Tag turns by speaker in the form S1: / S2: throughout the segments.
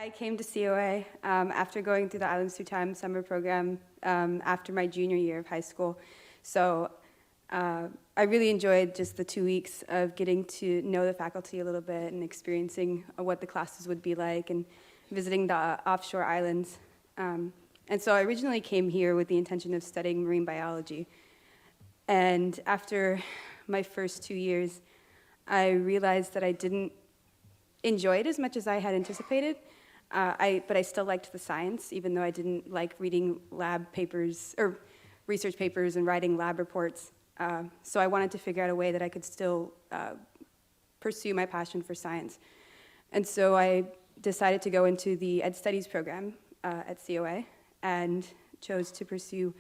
S1: I came to COA after going through the Islands Through Time summer program after my junior year of high school. So I really enjoyed just the 2 weeks of getting to know the faculty a little bit and experiencing what the classes would be like and visiting the offshore islands. And so I originally came here with the intention of studying marine biology. And after my first 2 years, I realized that I didn't enjoy it as much as I had anticipated. But I still liked the science, even though I didn't like reading lab papers or research papers and writing lab reports. So I wanted to figure out a way that I could still pursue my passion for science. And so I decided to go into the Ed Studies program at COA and chose to pursue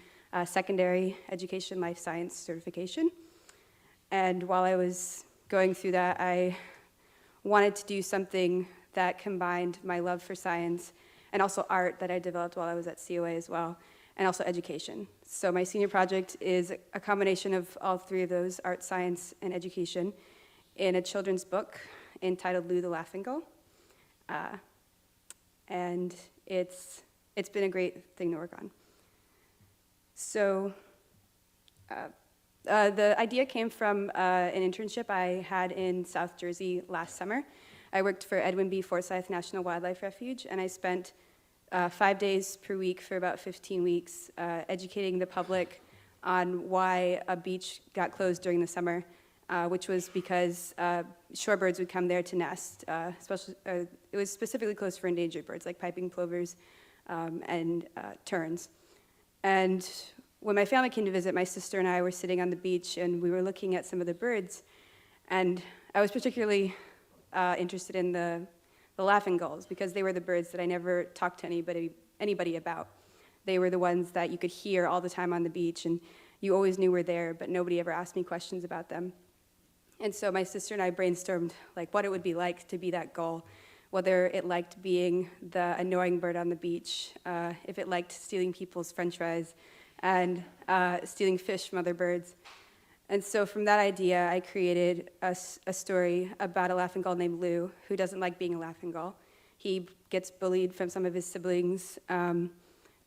S1: secondary education life science certification. And while I was going through that, I wanted to do something that combined my love for science and also art that I developed while I was at COA as well, and also education. So my senior project is a combination of all three of those, art, science, and education, in a children's book entitled Lou the Laughing Gull. And it's been a great thing to work on. So the idea came from an internship I had in South Jersey last summer. I worked for Edwin B. Forsyth National Wildlife Refuge, and I spent 5 days per week for about 15 weeks educating the public on why a beach got closed during the summer, which was because shorebirds would come there to nest. It was specifically closed for endangered birds like piping plovers and terns. And when my family came to visit, my sister and I were sitting on the beach and we were looking at some of the birds, and I was particularly interested in the laughing gulls because they were the birds that I never talked to anybody about. They were the ones that you could hear all the time on the beach and you always knew were there, but nobody ever asked me questions about them. And so my sister and I brainstormed like what it would be like to be that gull, whether it liked being the annoying bird on the beach, if it liked stealing people's french fries, and stealing fish from other birds. And so from that idea, I created a story about a laughing gull named Lou, who doesn't like being a laughing gull. He gets bullied from some of his siblings,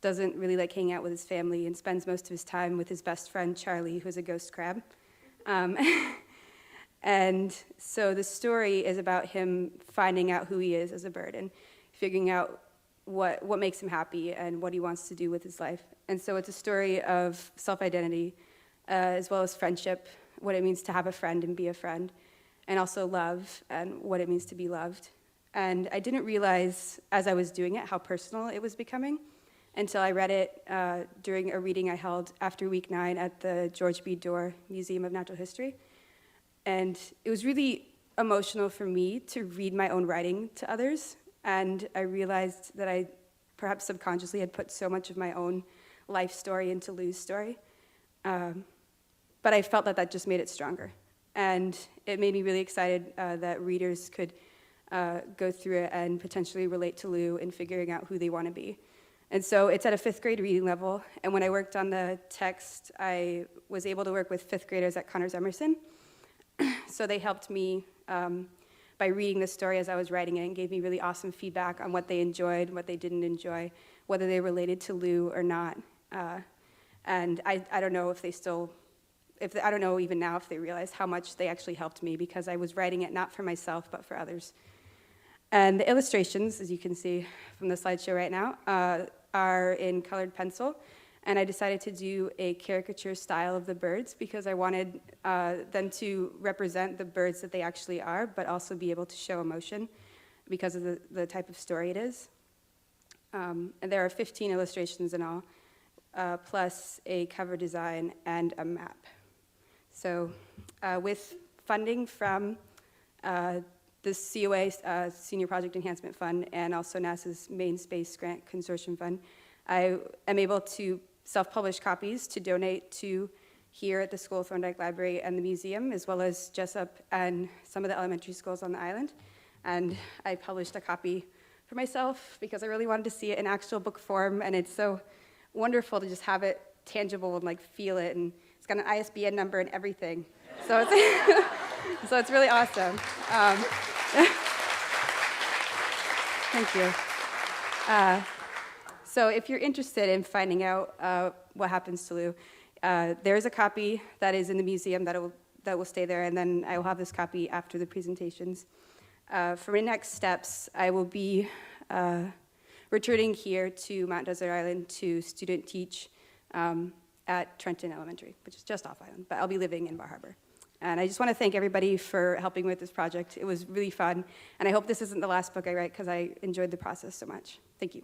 S1: doesn't really like hanging out with his family, and spends most of his time with his best friend, Charlie, who's a ghost crab. And so the story is about him finding out who he is as a bird and figuring out what makes him happy and what he wants to do with his life. And so it's a story of self-identity, as well as friendship, what it means to have a friend and be a friend, and also love and what it means to be loved. And I didn't realize as I was doing it how personal it was becoming until I read it during a reading I held after week 9 at the George B. Dorr Museum of Natural History. And it was really emotional for me to read my own writing to others, and I realized that I perhaps subconsciously had put so much of my own life story into Lou's story. But I felt that just made it stronger. And it made me really excited that readers could go through it and potentially relate to Lou in figuring out who they want to be. And so it's at a 5th grade reading level. And when I worked on the text, I was able to work with 5th graders at Connors Emerson. So they helped me by reading the story as I was writing it and gave me really awesome feedback on what they enjoyed, what they didn't enjoy, whether they related to Lou or not. And I don't know if they still, I don't know even now if they realize how much they actually helped me because I was writing it not for myself, but for others. And the illustrations, as you can see from the slideshow right now, are in colored pencil. And I decided to do a caricature style of the birds because I wanted them to represent the birds that they actually are, but also be able to show emotion because of the type of story it is. And there are 15 illustrations in all. Plus a cover design and a map. So with funding from the COA Senior Project Enhancement Fund and also NASA's Main Space Grant Consortium Fund, I am able to self-publish copies to donate to here at the School of Thorndike Library and the museum, as well as Jessup and some of the elementary schools on the island. And I published a copy for myself because I really wanted to see it in actual book form, and it's so wonderful to just have it tangible and like feel it, and it's got an ISBN number and everything. So it's really awesome. Thank you. So if you're interested in finding out what happens to Lou, there is a copy that is in the museum that will stay there, and then I will have this copy after the presentations. For my next steps, I will be returning here to Mount Desert Island to student teach at Trenton Elementary, which is just off island, but I'll be living in Bar Harbor. And I just want to thank everybody for helping with this project. It was really fun, and I hope this isn't the last book I write because I enjoyed the process so much. Thank you.